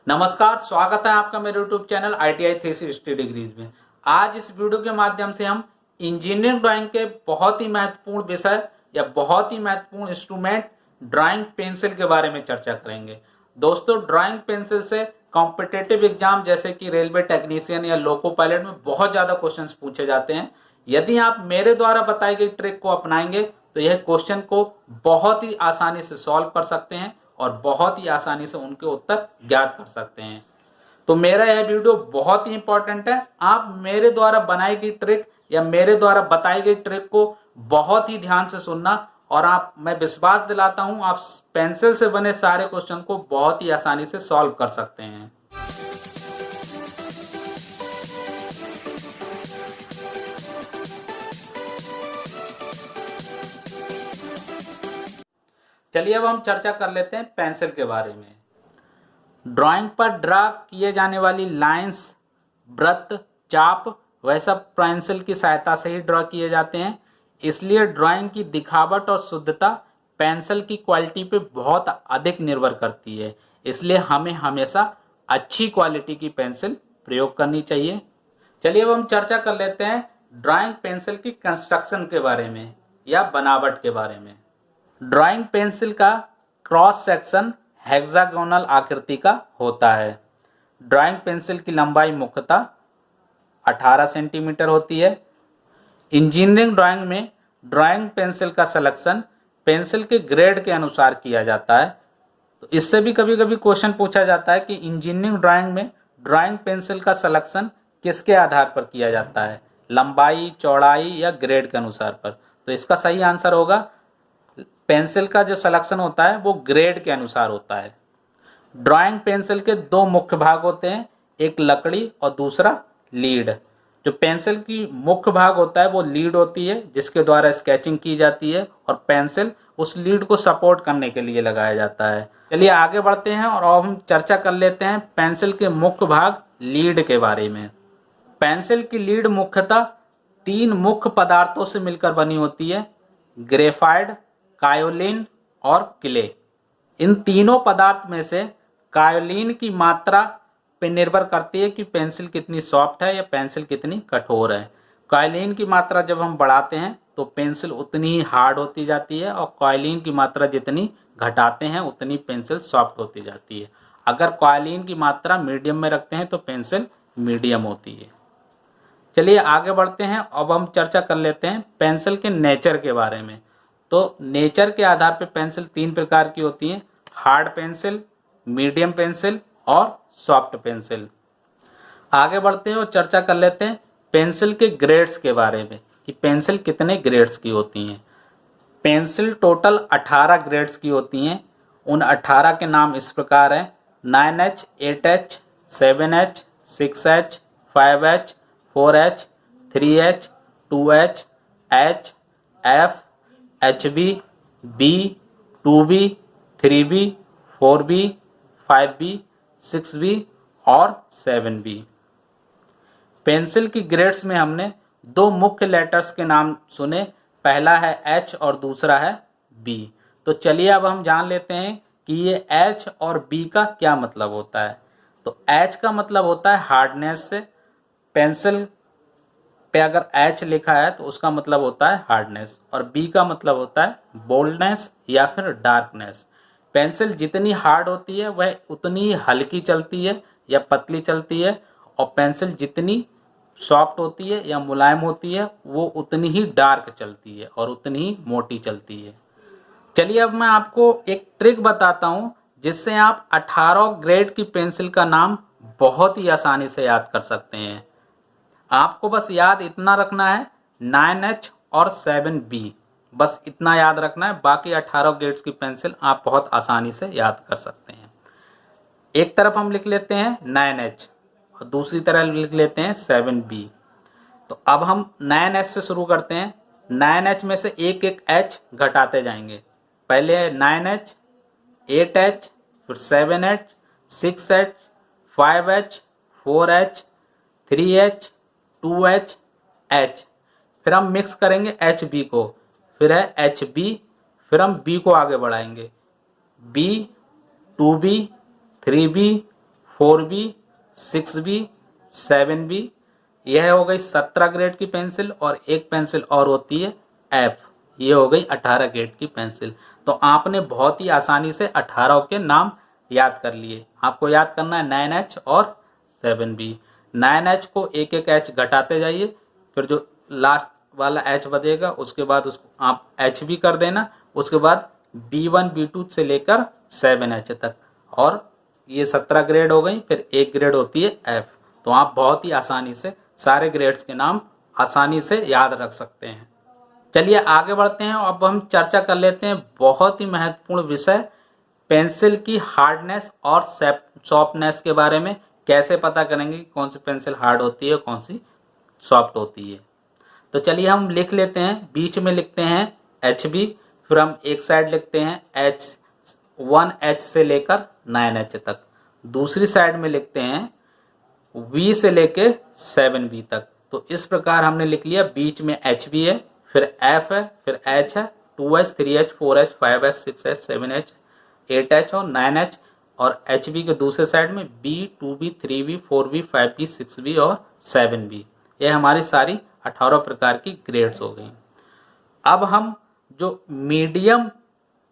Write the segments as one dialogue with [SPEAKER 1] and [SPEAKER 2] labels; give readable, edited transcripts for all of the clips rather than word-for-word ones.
[SPEAKER 1] नमस्कार, स्वागत है आपका मेरे YouTube चैनल ITI 360 डिग्रीज में। आज इस वीडियो के माध्यम से हम इंजीनियरिंग ड्राइंग के बहुत ही महत्वपूर्ण विषय या बहुत ही महत्वपूर्ण इंस्ट्रूमेंट ड्राइंग पेंसिल के बारे में चर्चा करेंगे। दोस्तों, ड्राइंग पेंसिल से कॉम्पिटिटिव एग्जाम जैसे कि रेलवे टेक्नीशियन या लोको पायलट में बहुत ज्यादा क्वेश्चंस पूछे जाते हैं। यदि आप मेरे द्वारा बताई गई ट्रिक को अपनाएंगे तो यह क्वेश्चन को बहुत ही आसानी से सॉल्व कर सकते हैं और बहुत ही आसानी से उनके उत्तर ज्ञात कर सकते हैं। तो मेरा यह वीडियो बहुत ही इंपॉर्टेंट है। आप मेरे द्वारा बनाई गई ट्रिक या मेरे द्वारा बताई गई ट्रिक को बहुत ही ध्यान से सुनना और मैं विश्वास दिलाता हूं आप पेंसिल से बने सारे क्वेश्चन को बहुत ही आसानी से सॉल्व कर सकते हैं। चलिए अब हम चर्चा कर लेते हैं पेंसिल के बारे में। ड्राइंग पर ड्रा किए जाने वाली लाइंस, वृत्त, चाप वह सब पेंसिल की सहायता से ही ड्रा किए जाते हैं। इसलिए ड्राइंग की दिखावट और शुद्धता पेंसिल की क्वालिटी पे बहुत अधिक निर्भर करती है। इसलिए हमें हमेशा अच्छी क्वालिटी की पेंसिल प्रयोग करनी चाहिए। चलिए अब हम चर्चा कर लेते हैं ड्राइंग पेंसिल की कंस्ट्रक्शन के बारे में या बनावट के बारे में। ड्राइंग पेंसिल का क्रॉस सेक्शन हेक्सागोनल आकृति का होता है। ड्राइंग पेंसिल की लंबाई मुख्यतः 18 सेंटीमीटर होती है। इंजीनियरिंग ड्राइंग में ड्राइंग पेंसिल का सिलेक्शन पेंसिल के ग्रेड के अनुसार किया जाता है। तो इससे भी कभी कभी क्वेश्चन पूछा जाता है कि इंजीनियरिंग ड्राइंग में ड्राइंग पेंसिल का सिलेक्शन किसके आधार पर किया जाता है, लंबाई, चौड़ाई या ग्रेड के अनुसार पर। तो इसका सही आंसर होगा पेंसिल का जो सिलेक्शन होता है वो ग्रेड के अनुसार होता है। ड्राइंग पेंसिल के दो मुख्य भाग होते हैं, एक लकड़ी और दूसरा लीड। जो पेंसिल की मुख्य भाग होता है वो लीड होती है जिसके द्वारा स्केचिंग की जाती है और पेंसिल उस लीड को सपोर्ट करने के लिए लगाया जाता है। चलिए आगे बढ़ते हैं और अब हम चर्चा कर लेते हैं पेंसिल के मुख्य भाग लीड के बारे में। पेंसिल की लीड मुख्यतः 3 मुख्य पदार्थों से मिलकर बनी होती है, ग्रेफाइट, कायोलिन और क्ले। इन तीनों पदार्थ में से कायोलिन की मात्रा पर निर्भर करती है कि पेंसिल कितनी सॉफ्ट है या पेंसिल कितनी कठोर है। कायोलिन की मात्रा जब हम बढ़ाते हैं तो पेंसिल उतनी ही हार्ड होती जाती है और कायोलिन की मात्रा जितनी घटाते हैं उतनी पेंसिल सॉफ्ट होती जाती है। अगर कायोलिन की मात्रा मीडियम में रखते हैं तो पेंसिल मीडियम होती है। चलिए आगे बढ़ते हैं। अब हम चर्चा कर लेते हैं पेंसिल के नेचर के बारे में। तो नेचर के आधार पर पेंसिल 3 प्रकार की होती हैं, हार्ड पेंसिल, मीडियम पेंसिल और सॉफ्ट पेंसिल। आगे बढ़ते हैं और चर्चा कर लेते हैं पेंसिल के ग्रेड्स के बारे में कि पेंसिल कितने ग्रेड्स की होती हैं। पेंसिल टोटल 18 ग्रेड्स की होती हैं। उन 18 के नाम इस प्रकार हैं: 9H, 8H, 7H, 6H, 5H, 4H, 3H, 2H, H, F, HB, B, 2B, 3B, 4B, 5B, 6B और 7B। पेंसिल की ग्रेड्स में हमने 2 मुख्य लेटर्स के नाम सुने, पहला है H और दूसरा है B। तो चलिए अब हम जान लेते हैं कि ये H और B का क्या मतलब होता है। तो H का मतलब होता है हार्डनेस से। पेंसिल पे अगर H लिखा है तो उसका मतलब होता है हार्डनेस, और B का मतलब होता है बोल्डनेस या फिर डार्कनेस। पेंसिल जितनी हार्ड होती है वह उतनी हल्की चलती है या पतली चलती है, और पेंसिल जितनी सॉफ्ट होती है या मुलायम होती है वो उतनी ही डार्क चलती है और उतनी ही मोटी चलती है। चलिए अब मैं आपको एक ट्रिक बताता हूँ जिससे आप 18 ग्रेड की पेंसिल का नाम बहुत ही आसानी से याद कर सकते हैं। आपको बस याद इतना रखना है 9H और 7B, बस इतना याद रखना है। बाकी 18 ग्रेड्स की पेंसिल आप बहुत आसानी से याद कर सकते हैं। एक तरफ हम लिख लेते हैं 9H और दूसरी तरफ लिख लेते हैं 7B। तो अब हम 9H से शुरू करते हैं। 9H में से एक एक H घटाते जाएंगे। पहले है 9H, 8H, फिर 7H, 6H, 5H, 4H, 3H, 2H, H। फिर हम मिक्स करेंगे HB को, फिर है HB, फिर हम B को आगे बढ़ाएंगे, B, 2B, 3B, 4B, 6B, 7B, यह हो गई 17 ग्रेड की पेंसिल, और एक पेंसिल और होती है F, ये हो गई 18 ग्रेड की पेंसिल। तो आपने बहुत ही आसानी से 18 के नाम याद कर लिए। आपको याद करना है 9H और 7B। 9H को एक एक H घटाते जाइए, फिर जो लास्ट वाला H बचेगा उसके बाद उसको आप H भी कर देना, उसके बाद B1 B2 से लेकर 7H तक, और ये 17 ग्रेड हो गई। फिर एक ग्रेड होती है F। तो आप बहुत ही आसानी से सारे ग्रेड्स के नाम आसानी से याद रख सकते हैं। चलिए आगे बढ़ते हैं। अब हम चर्चा कर लेते हैं बहुत ही महत्वपूर्ण विषय, पेंसिल की हार्डनेस और सॉफ्टनेस के बारे में। कैसे पता करेंगे कि कौन सी पेंसिल हार्ड होती है कौन सी सॉफ्ट होती है। तो चलिए हम लिख लेते हैं। बीच में लिखते हैं HB, फिर हम एक साइड लिखते हैं H1H से लेकर 9H तक, दूसरी साइड में लिखते हैं V से लेकर 7B तक। तो इस प्रकार हमने लिख लिया। बीच में HB है, फिर F है, फिर H है, 2H, 3H, 4H, 5H, 6H, 7H, 8H और 9H, और HB के दूसरे साइड में B, 2B, 3B, 4B, 5B, 6B और 7B। ये हमारी सारी 18 प्रकार की ग्रेड्स हो गई। अब हम जो मीडियम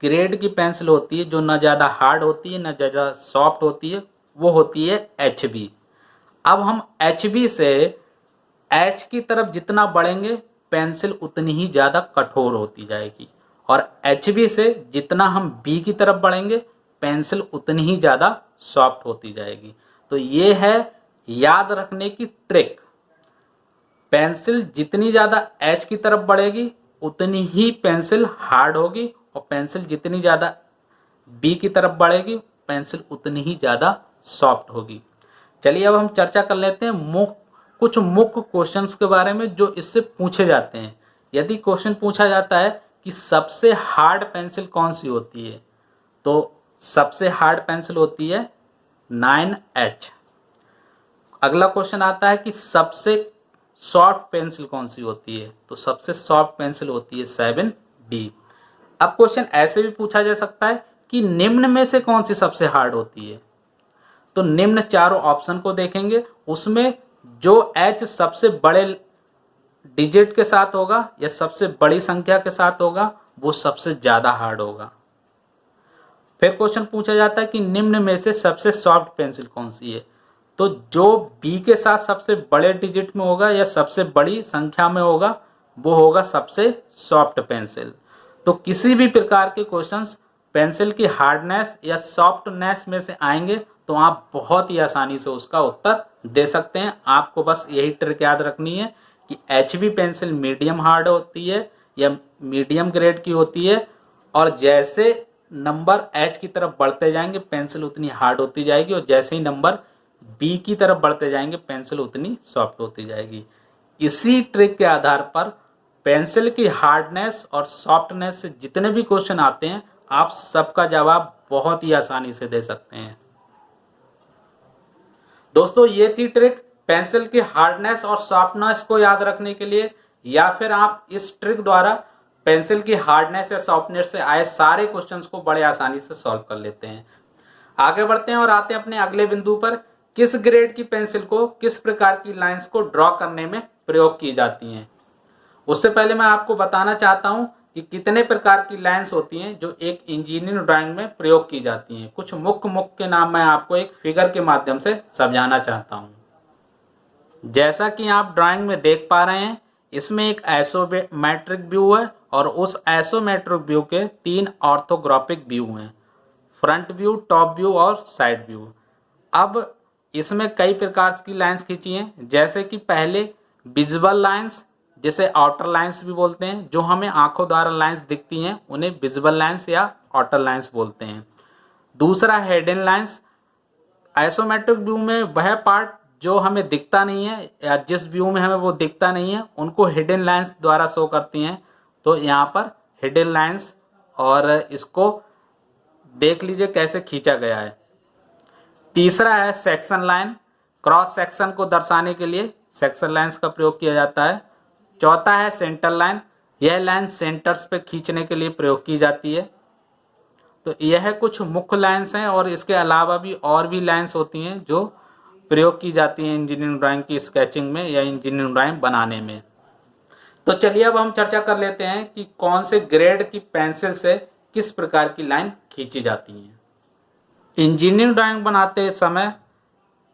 [SPEAKER 1] ग्रेड की पेंसिल होती है, जो ना ज़्यादा हार्ड होती है ना ज़्यादा सॉफ्ट होती है, वो होती है HB। अब हम HB से H की तरफ जितना बढ़ेंगे पेंसिल उतनी ही ज़्यादा कठोर होती जाएगी, और HB से जितना हम B की तरफ बढ़ेंगे पेंसिल उतनी ही ज़्यादा सॉफ्ट होती जाएगी। तो ये है याद रखने की ट्रिक। पेंसिल जितनी ज़्यादा H की तरफ बढ़ेगी उतनी ही पेंसिल हार्ड होगी, और पेंसिल जितनी ज़्यादा B की तरफ बढ़ेगी पेंसिल उतनी ही ज़्यादा सॉफ्ट होगी। चलिए अब हम चर्चा कर लेते हैं कुछ मुख्य क्वेश्चंस के बारे में जो इससे पूछे जाते हैं। यदि क्वेश्चन पूछा जाता है कि सबसे हार्ड पेंसिल कौन सी होती है, तो सबसे हार्ड पेंसिल होती है 9H। अगला क्वेश्चन आता है कि सबसे सॉफ्ट पेंसिल कौन सी होती है, तो सबसे सॉफ्ट पेंसिल होती है 7B। अब क्वेश्चन ऐसे भी पूछा जा सकता है कि निम्न में से कौन सी सबसे हार्ड होती है, तो निम्न चारों ऑप्शन को देखेंगे, उसमें जो H सबसे बड़े डिजिट के साथ होगा या सबसे बड़ी संख्या के साथ होगा वो सबसे ज्यादा हार्ड होगा। फिर क्वेश्चन पूछा जाता है कि निम्न में से सबसे सॉफ्ट पेंसिल कौन सी है, तो जो B के साथ सबसे बड़े डिजिट में होगा या सबसे बड़ी संख्या में होगा वो होगा सबसे सॉफ्ट पेंसिल। तो किसी भी प्रकार के क्वेश्चंस पेंसिल की हार्डनेस या सॉफ्टनेस में से आएंगे तो आप बहुत ही आसानी से उसका उत्तर दे सकते हैं। आपको बस यही ट्रिक याद रखनी है कि HB पेंसिल मीडियम हार्ड होती है या मीडियम ग्रेड की होती है, और जैसे नंबर H की तरफ बढ़ते जाएंगे पेंसिल उतनी हार्ड होती जाएगी, और जैसे ही नंबर B की तरफ बढ़ते जाएंगे पेंसिल उतनी सॉफ्ट होती जाएगी। इसी ट्रिक के आधार पर पेंसिल की हार्डनेस और सॉफ्टनेस से जितने भी क्वेश्चन आते हैं आप सबका जवाब बहुत ही आसानी से दे सकते हैं। दोस्तों ये थी ट्रिक पेंसिल की हार्डनेस और सॉफ्टनेस को याद रखने के लिए, या फिर आप इस ट्रिक द्वारा पेंसिल की हार्डनेस या सॉफ्टनेस से आए सारे क्वेश्चंस को बड़े आसानी से सॉल्व कर लेते हैं। आगे बढ़ते हैं और आते हैं अपने अगले बिंदु पर। किस ग्रेड की पेंसिल को किस प्रकार की लाइंस को ड्रॉ करने में प्रयोग की जाती हैं। उससे पहले मैं आपको बताना चाहता हूं कि कितने प्रकार की लाइंस होती हैं जो एक इंजीनियरिंग ड्राइंग में प्रयोग की जाती हैं। कुछ मुख्य के नाम मैं आपको एक फिगर के माध्यम से समझाना चाहता हूं। जैसा कि आप ड्राइंग में देख पा रहे हैं, इसमें एक आइसोमेट्रिक व्यू है और उस आइसोमेट्रिक व्यू के 3 ऑर्थोग्राफिक व्यू हैं, फ्रंट व्यू, टॉप व्यू और साइड व्यू। अब इसमें कई प्रकार की लाइंस खींची हैं, जैसे कि पहले विजुअल लाइंस, जिसे आउटर लाइंस भी बोलते हैं, जो हमें आंखों द्वारा लाइंस दिखती हैं उन्हें विजुअल लाइंस या आउटर लाइंस बोलते हैं। दूसरा हिडन लाइंस, आइसोमेट्रिक व्यू में वह पार्ट जो हमें दिखता नहीं है या जिस व्यू में हमें वो दिखता नहीं है उनको हिडन लाइंस द्वारा शो करती हैं। तो यहाँ पर हिडन लाइंस, और इसको देख लीजिए कैसे खींचा गया है। तीसरा है सेक्शन लाइन, क्रॉस सेक्शन को दर्शाने के लिए सेक्शन लाइंस का प्रयोग किया जाता है। चौथा है सेंटर लाइन, यह लाइन सेंटर्स पे खींचने के लिए प्रयोग की जाती है। तो यह कुछ मुख्य लाइन्स हैं और इसके अलावा भी और भी लाइन्स होती हैं जो प्रयोग की जाती हैं इंजीनियरिंग ड्राइंग की स्केचिंग में या इंजीनियरिंग ड्राइंग बनाने में। तो चलिए अब हम चर्चा कर लेते हैं कि कौन से ग्रेड की पेंसिल से किस प्रकार की लाइन खींची जाती है। इंजीनियरिंग ड्राइंग बनाते समय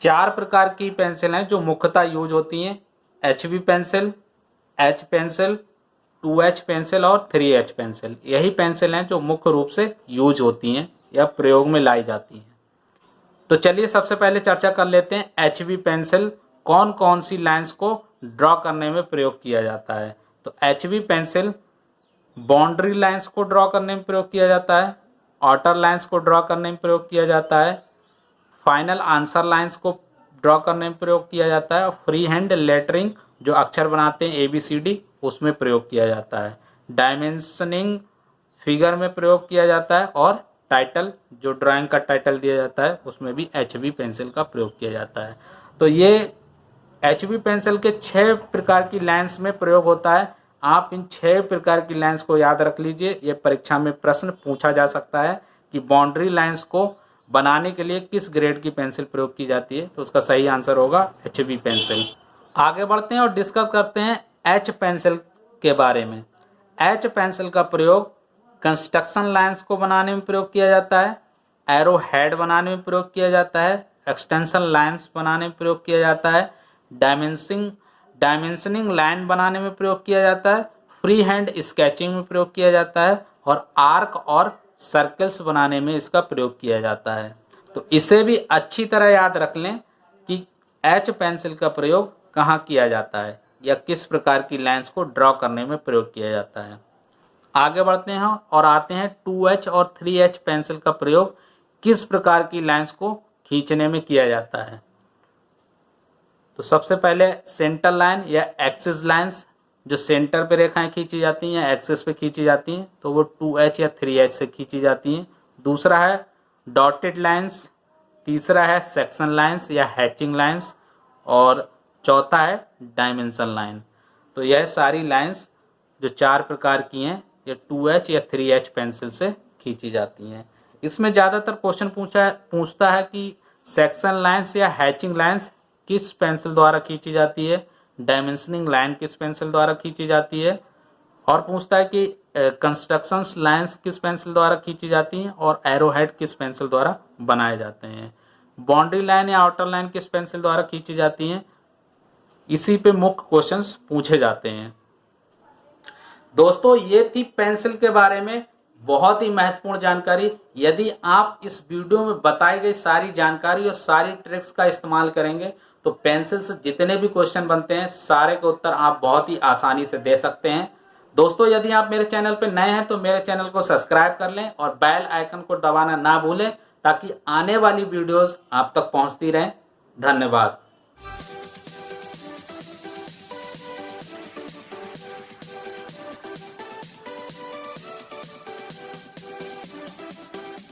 [SPEAKER 1] 4 प्रकार की पेंसिल हैं जो मुख्यतः यूज होती हैं। HB pencil, H pencil, 2H pencil और 3H पेंसिल। यही पेंसिल हैं जो मुख्य रूप से यूज होती हैं या प्रयोग में लाई जाती हैं। तो चलिए सबसे पहले चर्चा कर लेते हैं HB पेंसिल कौन कौन सी लाइंस को ड्रॉ करने में प्रयोग किया जाता है। तो HB पेंसिल बाउंड्री लाइंस को ड्रॉ करने में प्रयोग किया जाता है, आउटर लाइंस को ड्रॉ करने में प्रयोग किया जाता है, फाइनल आंसर लाइंस को ड्रॉ करने में प्रयोग किया जाता है, फ्री हैंड लेटरिंग जो अक्षर बनाते हैं ABCD उसमें प्रयोग किया जाता है, डायमेंशनिंग फिगर में प्रयोग किया जाता है और टाइटल जो ड्राइंग का टाइटल दिया जाता है उसमें भी HB पेंसिल का प्रयोग किया जाता है। तो ये HB पेंसिल के 6 प्रकार की लाइंस में प्रयोग होता है। आप इन 6 प्रकार की लाइंस को याद रख लीजिए। ये परीक्षा में प्रश्न पूछा जा सकता है कि बाउंड्री लाइंस को बनाने के लिए किस ग्रेड की पेंसिल प्रयोग की जाती है। तो उसका सही आंसर होगा HB पेंसिल। आगे बढ़ते हैं और डिस्कस करते हैं H पेंसिल के बारे में। H पेंसिल का प्रयोग कंस्ट्रक्शन लाइंस को बनाने में प्रयोग किया जाता है, एरो हेड बनाने में प्रयोग किया जाता है, एक्सटेंशन लाइंस बनाने में प्रयोग किया जाता है, डायमेंशनिंग लाइन बनाने में प्रयोग किया जाता है, फ्री हैंड स्केचिंग में प्रयोग किया जाता है और आर्क और सर्कल्स बनाने में इसका प्रयोग किया जाता है। तो इसे भी अच्छी तरह याद रख लें कि H पेंसिल का प्रयोग कहाँ किया जाता है या किस प्रकार की लाइंस को ड्रॉ करने में प्रयोग किया जाता है। आगे बढ़ते हैं और आते हैं 2H और 3H पेंसिल का प्रयोग किस प्रकार की लाइंस को खींचने में किया जाता है। तो सबसे पहले सेंटर लाइन या एक्सिस लाइंस जो सेंटर पे रेखाएं खींची जाती हैं या एक्सिस पे खींची जाती हैं तो वो 2H या 3H से खींची जाती हैं। दूसरा है डॉटेड लाइंस, तीसरा है सेक्शन लाइंस या हैचिंग लाइंस और चौथा है डायमेंशन लाइन। तो यह सारी लाइंस जो 4 प्रकार की हैं ये 2H या 3H पेंसिल से खींची जाती हैं। इसमें ज़्यादातर क्वेश्चन पूछता है कि सेक्शन लाइंस या हैचिंग लाइंस किस पेंसिल द्वारा खींची जाती है, डायमेंशनिंग लाइन किस पेंसिल द्वारा खींची जाती है और पूछता है कि कंस्ट्रक्शन लाइंस किस पेंसिल द्वारा खींची जाती हैं और एरो हेड किस पेंसिल द्वारा बनाए जाते हैं, बाउंड्री लाइन या आउटर लाइन किस पेंसिल द्वारा खींची जाती हैं। इसी पे मुख्य क्वेश्चंस पूछे जाते हैं। दोस्तों ये थी पेंसिल के बारे में बहुत ही महत्वपूर्ण जानकारी। यदि आप इस वीडियो में बताई गई सारी जानकारी और सारी ट्रिक्स का इस्तेमाल करेंगे तो पेंसिल से जितने भी क्वेश्चन बनते हैं सारे के उत्तर आप बहुत ही आसानी से दे सकते हैं। दोस्तों यदि आप मेरे चैनल पर नए हैं तो मेरे चैनल को सब्सक्राइब कर लें और बेल आइकन को दबाना ना भूलें ताकि आने वाली वीडियोस आप तक पहुंचती रहें। धन्यवाद।